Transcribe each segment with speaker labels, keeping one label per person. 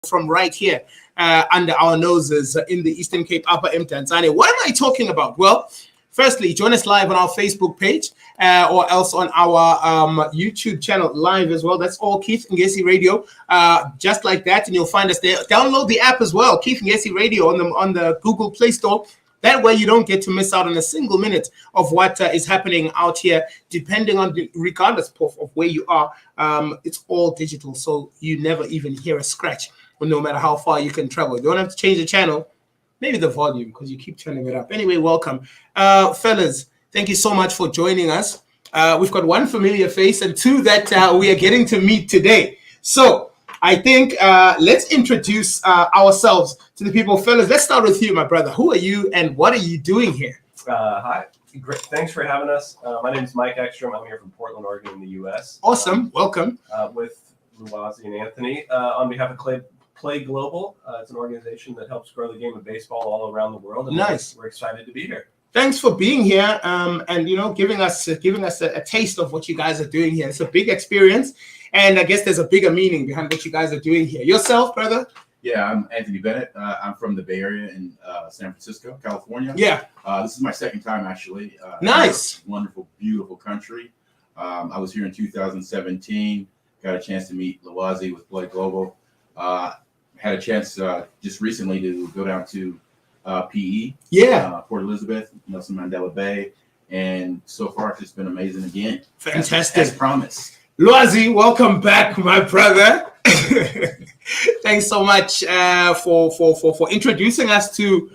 Speaker 1: from right here under our noses in the Eastern Cape, Upper Mdantsane. What am I talking about? Well, firstly, join us live on our Facebook page or else on our YouTube channel live as well. That's all Keith Ngesi Radio, just like that, and you'll find us there. Download the app as well, Keith Ngesi Radio on the Google Play Store. That way you don't get to miss out on a single minute of what is happening out here, depending on, regardless of where you are. It's all digital, so you never even hear a scratch, no matter how far you can travel. You don't have to change the channel, maybe the volume, because you keep turning it up. Anyway, welcome. Fellas, thank you so much for joining us. We've got one familiar face and two that we are getting to meet today. So I think let's introduce ourselves to the people. Fellas, let's start with you, my brother. Who are you and what are you doing here?
Speaker 2: Hi. Great. Thanks for having us. My name is Mike Ekstrom. I'm here from Portland, Oregon in the U.S.
Speaker 1: Awesome. Welcome.
Speaker 2: With Lwazi and Anthony. On behalf of Play Global, it's an organization that helps grow the game of baseball all around the world. And
Speaker 1: nice.
Speaker 2: We're excited to be here.
Speaker 1: Thanks for being here and giving us a taste of what you guys are doing here. It's a big experience, and I guess there's a bigger meaning behind what you guys are doing here. Yourself, brother?
Speaker 3: Yeah, I'm Anthony Bennett. I'm from the Bay Area in San Francisco, California.
Speaker 1: Yeah.
Speaker 3: This is my second time, actually.
Speaker 1: Nice.
Speaker 3: Wonderful, beautiful country. I was here in 2017. Got a chance to meet Lwazi with Play Global. Had a chance just recently to go down to PE.
Speaker 1: Yeah.
Speaker 3: Port Elizabeth, Nelson Mandela Bay. And so far, it's just been amazing again.
Speaker 1: Fantastic.
Speaker 3: As promised.
Speaker 1: Lwazi, welcome back, my brother. Thanks so much for introducing us to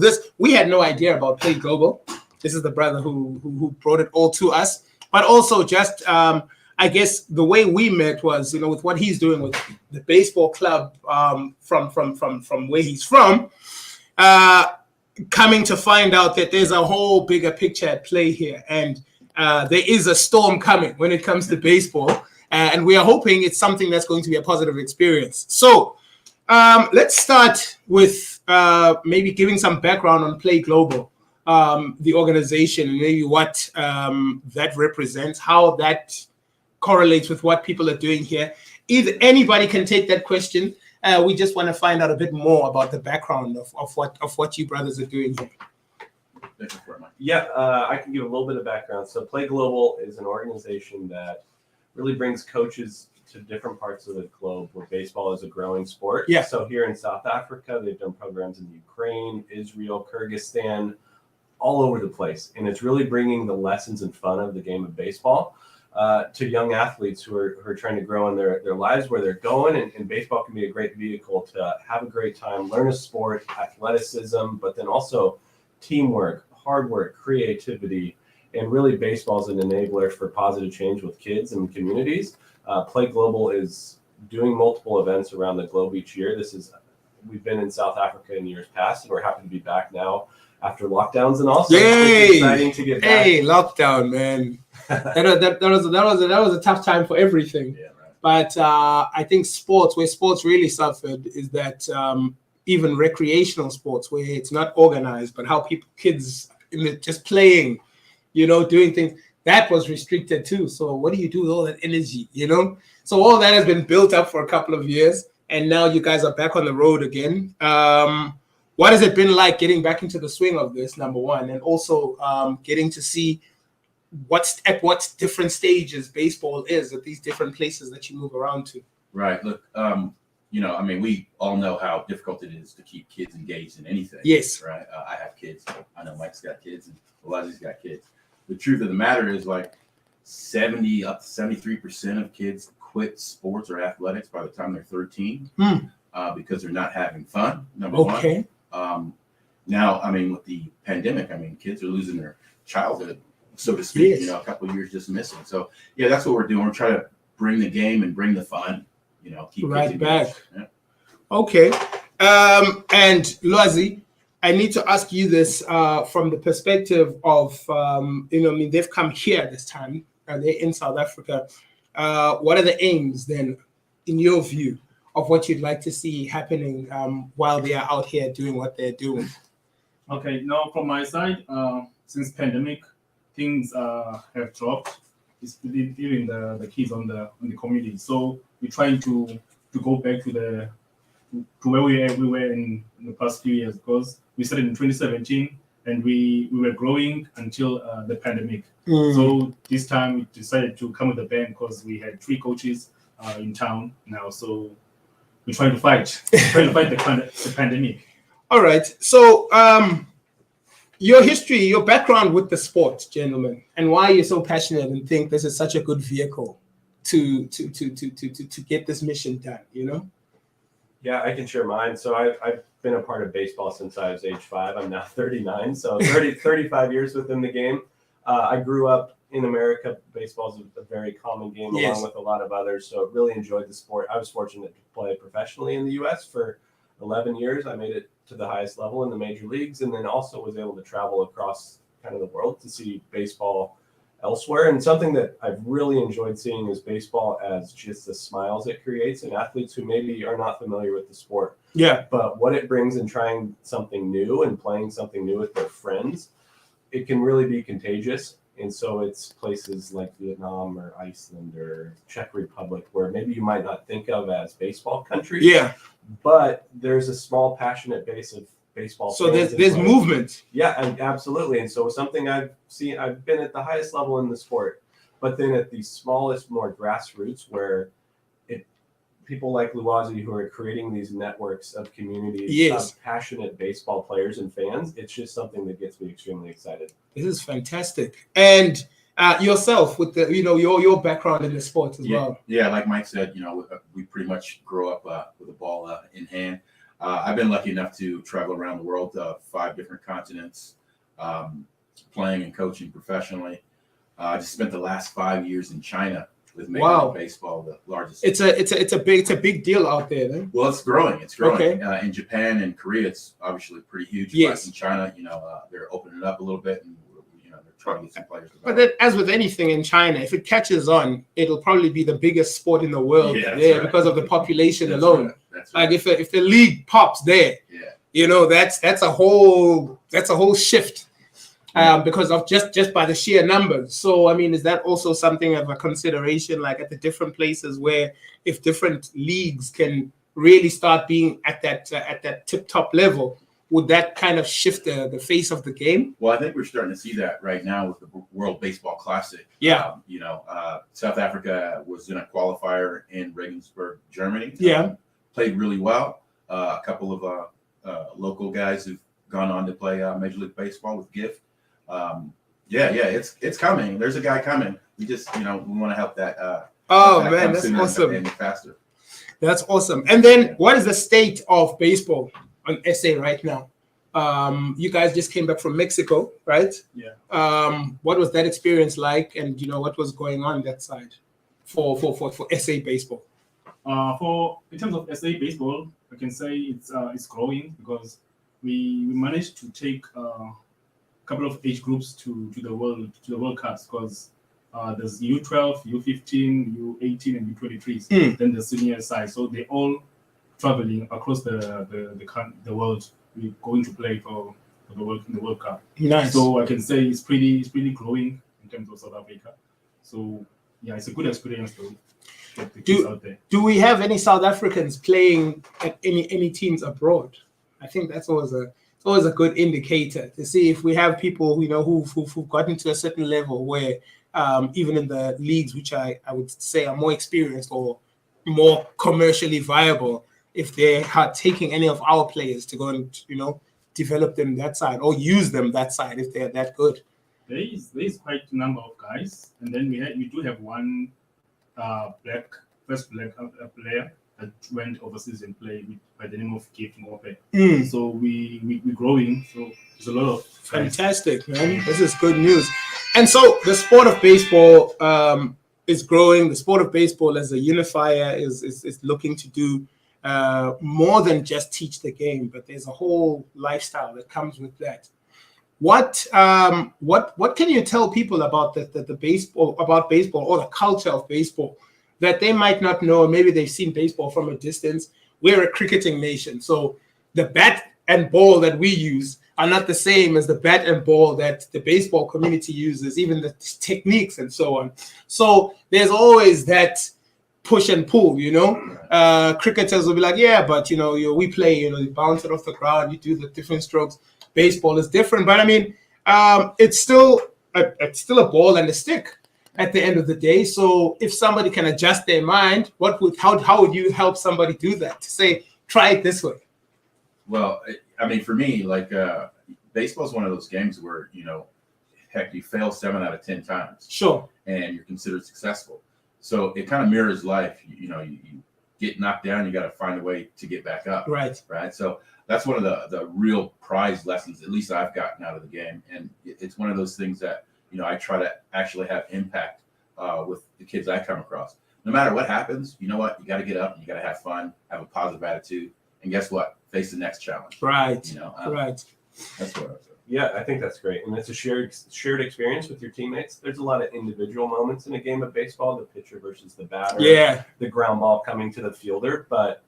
Speaker 1: this. We had no idea about Play Global. This is the brother who brought it all to us. But also just I guess the way we met was with what he's doing with the baseball club from where he's from. Coming to find out that there's a whole bigger picture at play here, and there is a storm coming when it comes to baseball. And we are hoping it's something that's going to be a positive experience. So let's start with maybe giving some background on Play Global, the organization, and maybe what that represents, how that correlates with what people are doing here. Either anybody can take that question. We just want to find out a bit more about the background of what you brothers are doing here.
Speaker 2: Yeah, I can give a little bit of background. So Play Global is an organization that really brings coaches to different parts of the globe where baseball is a growing sport.
Speaker 1: Yeah.
Speaker 2: So here in South Africa, they've done programs in Ukraine, Israel, Kyrgyzstan, all over the place. And it's really bringing the lessons and fun of the game of baseball to young athletes who are trying to grow in their lives where they're going. And baseball can be a great vehicle to have a great time, learn a sport, athleticism, but then also teamwork, hard work, creativity. And really, baseball is an enabler for positive change with kids and communities. Play Global is doing multiple events around the globe each year. We've been in South Africa in years past, and we're happy to be back now after lockdowns and all. So it's exciting to get back.
Speaker 1: Hey, lockdown, man. that was a tough time for everything.
Speaker 3: Yeah, right.
Speaker 1: But I think where sports really suffered is that even recreational sports, where it's not organized, but how kids just playing, doing things, that was restricted too. So what do you do with all that energy, So all that has been built up for a couple of years, and now you guys are back on the road again. What has it been like getting back into the swing of this, number one, and also getting to see what different stages baseball is at these different places that you move around to?
Speaker 3: Right. Look, we all know how difficult it is to keep kids engaged in anything.
Speaker 1: Yes.
Speaker 3: Right. I have kids. I know Mike's got kids, and Lwazi's got kids. The truth of the matter is, like 70 up to 73% of kids quit sports or athletics by the time they're 13 because they're not having fun. Number one. Now, with the pandemic, kids are losing their childhood, so to speak.
Speaker 1: Yes.
Speaker 3: A couple of years just missing. So yeah, that's what we're doing. We're trying to bring the game and bring the fun. Keep
Speaker 1: right back.
Speaker 3: Yeah.
Speaker 1: Okay. And Lwazi, I need to ask you this from the perspective of, they've come here this time. They're in South Africa. What are the aims then, in your view, of what you'd like to see happening while they are out here doing what they're doing?
Speaker 4: Okay, now from my side, since pandemic, things have dropped. It's even the kids on the community. So we're trying to go back to to where we were in the past few years, because we started in 2017 and we were growing until the pandemic. So this time we decided to come with a band because we had 3 coaches in town now. So we're trying to fight the pandemic.
Speaker 1: All right. So your history, your background with the sport, gentlemen, and why you're so passionate and think this is such a good vehicle to get this mission done, you know?
Speaker 2: Yeah, I can share mine. So I've been a part of baseball since I was age 5. I'm now 39, so 35 years within the game. I grew up in America. Baseball is a very common game, along with a lot of others. So really enjoyed the sport. I was fortunate to play professionally in the U.S. for 11 years. I made it to the highest level in the major leagues, and then also was able to travel across kind of the world to see baseball elsewhere. And something that I've really enjoyed seeing is baseball as just the smiles it creates in athletes who maybe are not familiar with the sport.
Speaker 1: Yeah.
Speaker 2: But what it brings in trying something new and playing something new with their friends, it can really be contagious. And so it's places like Vietnam or Iceland or Czech Republic where maybe you might not think of as baseball countries.
Speaker 1: Yeah.
Speaker 2: But there's a small passionate base of baseball.
Speaker 1: So there's movement.
Speaker 2: Yeah, and absolutely. And so something I've seen, I've been at the highest level in the sport, but then at the smallest, more grassroots where people like Lwazi who are creating these networks of communities of passionate baseball players and fans, it's just something that gets me extremely excited.
Speaker 1: This is fantastic. And yourself with the, your background in the sport as well.
Speaker 3: Yeah, like Mike said, we pretty much grow up with a ball in hand. I've been lucky enough to travel around the world, 5 different continents, playing and coaching professionally. I just spent the last 5 years in China with Major League Baseball, the largest. It's
Speaker 1: a big deal out there, then.
Speaker 3: Well, it's growing.
Speaker 1: Okay.
Speaker 3: In Japan and Korea, it's obviously pretty huge.
Speaker 1: Yes.
Speaker 3: But in China, they're opening it up a little bit, and they're trying to get some players.
Speaker 1: But then, as with anything in China, if it catches on, it'll probably be the biggest sport in the world because of the population alone.
Speaker 3: Right. That's right.
Speaker 1: Like if the league pops there, that's a whole shift. Because of just by the sheer numbers. So, I mean, is that also something of a consideration, like at the different places where if different leagues can really start being at that tip-top level, would that kind of shift the face of the game?
Speaker 3: Well, I think we're starting to see that right now with the World Baseball Classic.
Speaker 1: Yeah.
Speaker 3: South Africa was in a qualifier in Regensburg, Germany.
Speaker 1: Yeah.
Speaker 3: Played really well. A couple of local guys who've gone on to play Major League Baseball with GIF. It's coming. There's a guy coming. We just, we want to help that.
Speaker 1: Man, that's awesome.
Speaker 3: And faster.
Speaker 1: That's awesome. And then, what is the state of baseball on SA right now? You guys just came back from Mexico, right?
Speaker 4: Yeah.
Speaker 1: What was that experience like? And what was going on that side for SA baseball?
Speaker 4: In terms of SA baseball, I can say it's growing because we managed to take couple of age groups to the World Cups because there's U12, U15, U18, and U23s. Then the senior side, so they all traveling across the world. We're going to play for the World Cup.
Speaker 1: Nice.
Speaker 4: So I can say it's pretty growing in terms of South Africa. So yeah, it's a good experience to get the kids out there. Do
Speaker 1: we have any South Africans playing at any teams abroad? I think that's always a good indicator to see if we have people who've gotten to a certain level where even in the leagues which I would say are more experienced or more commercially viable, if they are taking any of our players to go and develop them that side or use them that side if they're that good.
Speaker 4: There is quite a number of guys, and then we do have one first black player that went overseas and played by the name of Gift Mope. So we're growing. So there's a lot of
Speaker 1: fantastic, man. This is good news. And so the sport of baseball is growing. The sport of baseball as a unifier is looking to do more than just teach the game, but there's a whole lifestyle that comes with that. What can you tell people about the baseball or the culture of baseball that they might not know, or maybe they've seen baseball from a distance? We're a cricketing nation, so the bat and ball that we use are not the same as the bat and ball that the baseball community uses, even the techniques and so on. So there's always that push and pull, cricketers will be like, yeah, but we play, you bounce it off the ground, you do the different strokes. Baseball is different, but I mean, it's still a ball and a stick at the end of the day. So if somebody can adjust their mind, how would you help somebody do that? To say, try it this way.
Speaker 3: Well, I mean, for me, like baseball is one of those games where heck, you fail 7 out of 10 times.
Speaker 1: Sure.
Speaker 3: And you're considered successful. So it kind of mirrors life. You get knocked down, you got to find a way to get back up.
Speaker 1: Right.
Speaker 3: Right. So that's one of the real prize lessons, at least I've gotten out of the game. And it's one of those things that, I try to actually have impact with the kids I come across. No matter what happens, you know what? You got to get up and you got to have fun, have a positive attitude. And guess what? Face the next challenge.
Speaker 1: Right.
Speaker 3: Right. That's what I was saying.
Speaker 2: Yeah, I think that's great. And it's a shared experience with your teammates. There's a lot of individual moments in a game of baseball, the pitcher versus the batter, the ground ball coming to the fielder. But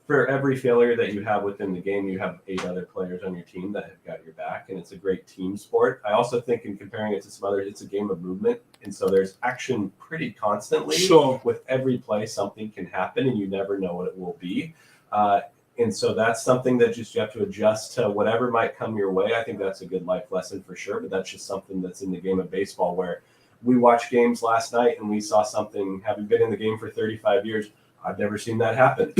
Speaker 2: for every failure that you have within the game, you have 8 other players on your team that have got your back, and it's a great team sport. I also think in comparing it to some others, it's a game of movement. And so there's action pretty constantly.
Speaker 1: Sure.
Speaker 2: With every play, something can happen, and you never know what it will be. And so that's something that just you have to adjust to whatever might come your way. I think that's a good life lesson for sure. But that's just something that's in the game of baseball, where we watched games last night and we saw something. Having been in the game for 35 years, I've never seen that happen.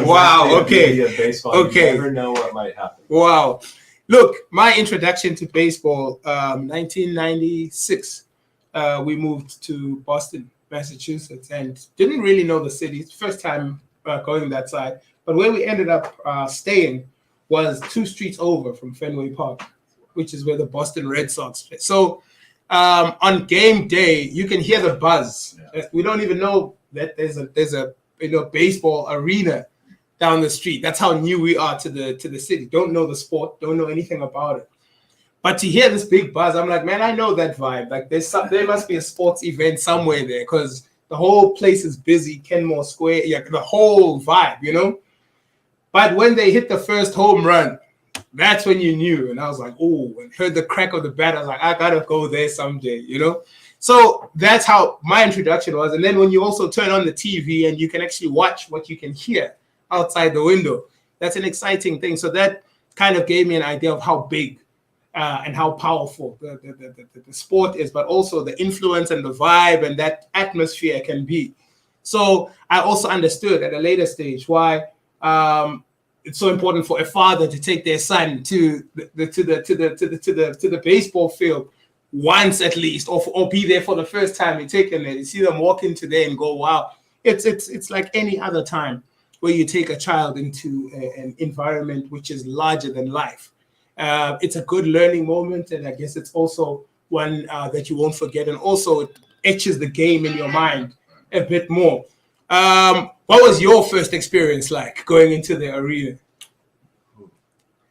Speaker 1: Wow. Okay.
Speaker 2: Of baseball.
Speaker 1: Okay.
Speaker 2: You never know what might happen.
Speaker 1: Wow. Look, my introduction to baseball, 1996. We moved to Boston, Massachusetts, and didn't really know the city. It's the first time going that side. But where we ended up staying was 2 streets over from Fenway Park, which is where the Boston Red Sox play. So on game day, you can hear the buzz. Yeah. We don't even know that there's a baseball arena down the street. That's how new we are to the city. Don't know the sport, don't know anything about it. But to hear this big buzz, I'm like, man, I know that vibe. Like there must be a sports event somewhere there, because the whole place is busy. Kenmore Square, the whole vibe, But when they hit the first home run, that's when you knew. And I was like, oh, and heard the crack of the bat. I was like, I gotta go there someday, So that's how my introduction was. And then when you also turn on the TV and you can actually watch what you can hear outside the window, that's an exciting thing. So that kind of gave me an idea of how big and how powerful the sport is, but also the influence and the vibe and that atmosphere can be. So I also understood at a later stage why it's so important for a father to take their son to the baseball field once at least, or be there for the first time. You take them there, you see them walk into there and go, wow. It's like any other time where you take a child into an environment which is larger than life. It's a good learning moment, and I guess it's also one that you won't forget, and also it etches the game in your mind a bit more. What was your first experience like going into the arena?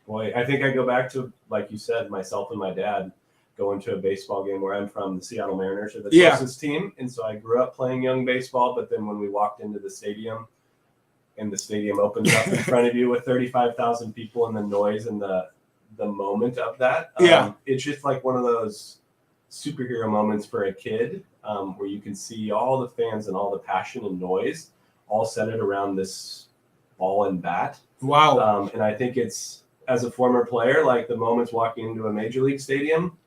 Speaker 2: Boy, I think I go back to, like you said, myself and my dad going to a baseball game where I'm from. The Seattle Mariners are the closest team, and so I grew up playing young baseball. But then when we walked into the stadium, and the stadium opens up in front of you with 35,000 people, and the noise and the moment of that, it's just like one of those superhero moments for a kid, where you can see all the fans and all the passion and noise all centered around this ball and bat.
Speaker 1: Wow.
Speaker 2: And I think it's, as a former player, like the moments walking into a major league stadium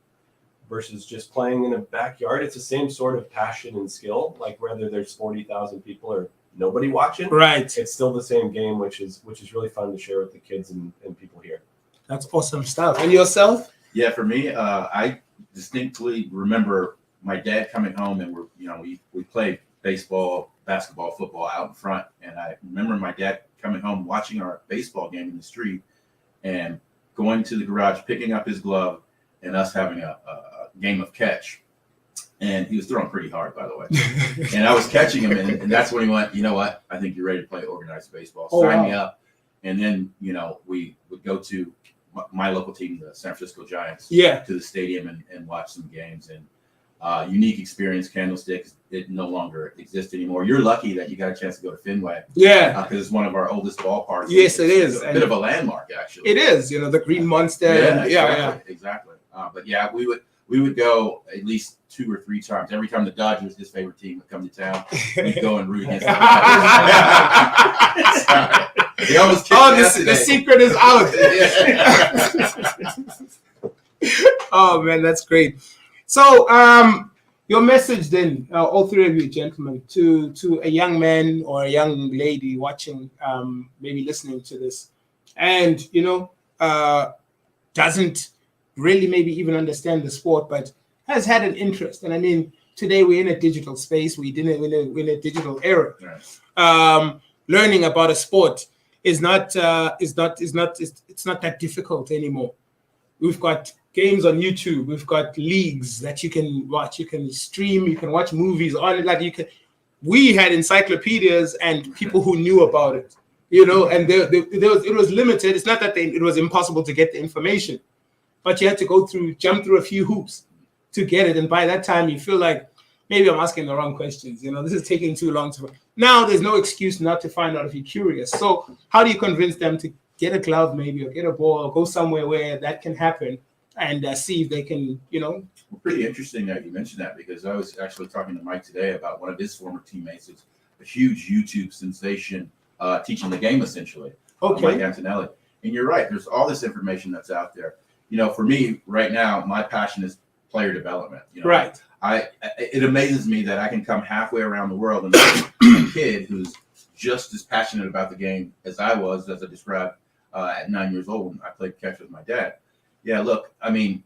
Speaker 2: versus just playing in a backyard, it's the same sort of passion and skill. Like whether there's 40,000 people or nobody watching,
Speaker 1: right?
Speaker 2: It's still the same game, which is really fun to share with the kids and people here.
Speaker 1: That's awesome stuff. And yourself?
Speaker 3: Yeah, for me, I distinctly remember my dad coming home, and we played baseball, basketball, football out in front, and I remember my dad coming home, watching our baseball game in the street, and going to the garage, picking up his glove, and us having a game of catch. And he was throwing pretty hard, by the way. And I was catching him, and that's when he went, you know what? I think you're ready to play organized baseball. Sign me up. And then, we would go to my local team, the San Francisco Giants, to the stadium and watch some games. And unique experience, Candlestick, it no longer exists anymore. You're lucky that you got a chance to go to Fenway. Yeah. Because it's one of our oldest ballparks.
Speaker 1: Yes, it is.
Speaker 3: It's a bit of a landmark, actually.
Speaker 1: It is, the Green Monster.
Speaker 3: Exactly. But yeah, we we would go at least 2 or 3 times. Every time the Dodgers, his favorite team, would come to town, we'd go and root against them. They almost kicked
Speaker 1: the secret is out. Oh man, that's great. So your message then, all 3 of you gentlemen, to a young man or a young lady watching, maybe listening to this, and doesn't really maybe even understand the sport, but has had an interest. And I mean, today we're in a digital space. We're in a digital era.
Speaker 3: Right.
Speaker 1: Learning about a sport is not that difficult anymore. We've got games on YouTube. We've got leagues that you can watch. You can stream. You can watch movies on it. Like we had encyclopedias and people who knew about it. And it was limited. It's not that it was impossible to get the information, but you had to jump through a few hoops to get it. And by that time, you feel like maybe I'm asking the wrong questions. This is taking too long to. Now there's no excuse not to find out if you're curious. So how do you convince them to get a glove maybe, or get a ball, or go somewhere where that can happen, and see if they can,
Speaker 3: Pretty interesting that you mentioned that, because I was actually talking to Mike today about one of his former teammates who's a huge YouTube sensation, teaching the game essentially.
Speaker 1: Okay.
Speaker 3: Mike Mdantsane. And you're right. There's all this information that's out there. For me right now, my passion is player development.
Speaker 1: Right.
Speaker 3: It amazes me that I can come halfway around the world and a kid who's just as passionate about the game as I was, as I described, at 9 years old when I played catch with my dad. Yeah, look, I mean,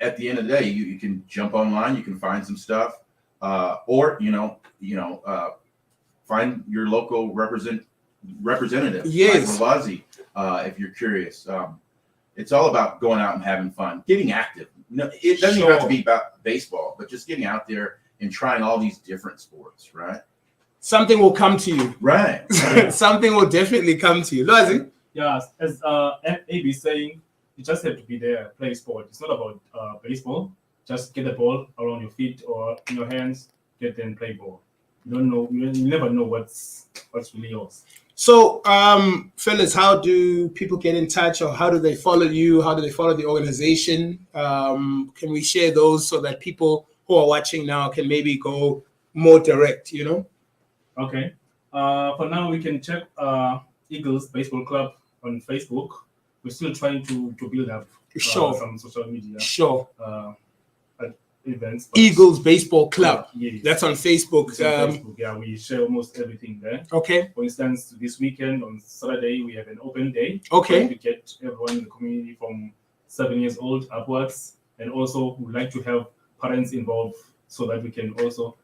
Speaker 3: at the end of the day, you can jump online, you can find some stuff, or find your local representative,
Speaker 1: yes,
Speaker 3: like Lwazi, if you're curious. It's all about going out and having fun, getting active. No, it doesn't even have to be about baseball, but just getting out there and trying all these different sports, right?
Speaker 1: Something will come to you.
Speaker 3: Right.
Speaker 1: Something will definitely come to you. Lwazi?
Speaker 4: Yeah, as AB is saying, you just have to be there, play sport. It's not about baseball. Just get the ball around your feet or in your hands, get there and play ball. You don't know, you never know what's really yours.
Speaker 1: So, fellas, how do people get in touch, or how do they follow you? How do they follow the organization? Can we share those so that people who are watching now can maybe go more direct,
Speaker 4: Okay. For now, we can check Eagles Baseball Club on Facebook. We're still trying to build up some social media.
Speaker 1: Sure.
Speaker 4: Events.
Speaker 1: Eagles Baseball Club.
Speaker 4: Yes.
Speaker 1: That's on Facebook.
Speaker 4: It's on Facebook. Yeah, we share almost everything there.
Speaker 1: Okay.
Speaker 4: For instance, this weekend on Saturday, we have an open day.
Speaker 1: Okay.
Speaker 4: To get everyone in the community from 7 years old upwards. And also, we'd like to have parents involved so that we can also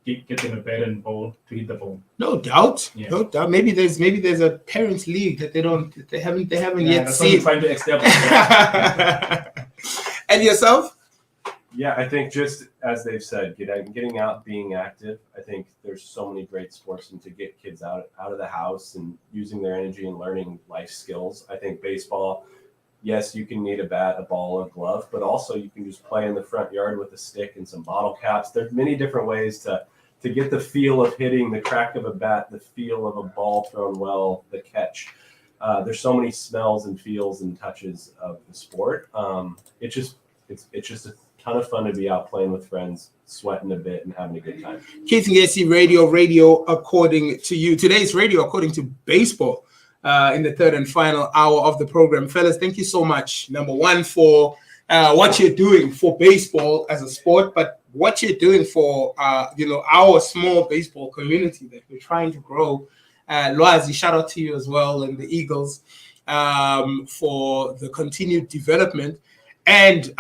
Speaker 4: get them a bat and ball to hit the ball.
Speaker 1: No doubt.
Speaker 4: Yeah.
Speaker 1: No doubt. Maybe there's a parents league that they haven't yet seen.
Speaker 4: Trying to establish.
Speaker 1: And yourself?
Speaker 2: Yeah, I think just as they've said, getting out, being active. I think there's so many great sports, and to get kids out of the house and using their energy and learning life skills. I think baseball, yes, you can need a bat, a ball, a glove, but also you can just play in the front yard with a stick and some bottle caps. There's many different ways to get the feel of hitting, the crack of a bat, the feel of a ball thrown well, the catch. There's so many smells and feels and touches of the sport. It's just a ton of fun to be out playing with friends, sweating a bit and having a good time.
Speaker 1: Keith and Jesse, radio according to you. Today's radio according to baseball in the third and final hour of the program. Fellas, thank you so much. Number one, for what you're doing for baseball as a sport, but what you're doing for our small baseball community that we're trying to grow. Lwazi, shout out to you as well, and the Eagles for the continued development. And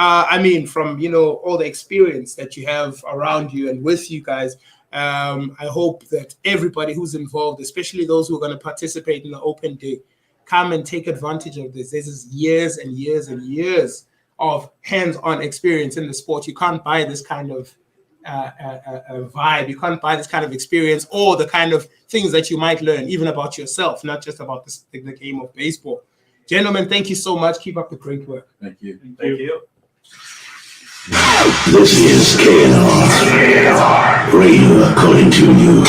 Speaker 1: from all the experience that you have around you and with you guys, I hope that everybody who's involved, especially those who are going to participate in the open day, come and take advantage of this. This is years and years and years of hands-on experience in the sport. You can't buy this kind of vibe. You can't buy this kind of experience or the kind of things that you might learn, even about yourself, not just about the game of baseball. Gentlemen, thank you so much. Keep up the great work.
Speaker 3: Thank you.
Speaker 2: Thank you.
Speaker 5: This is KNR Radio according to you.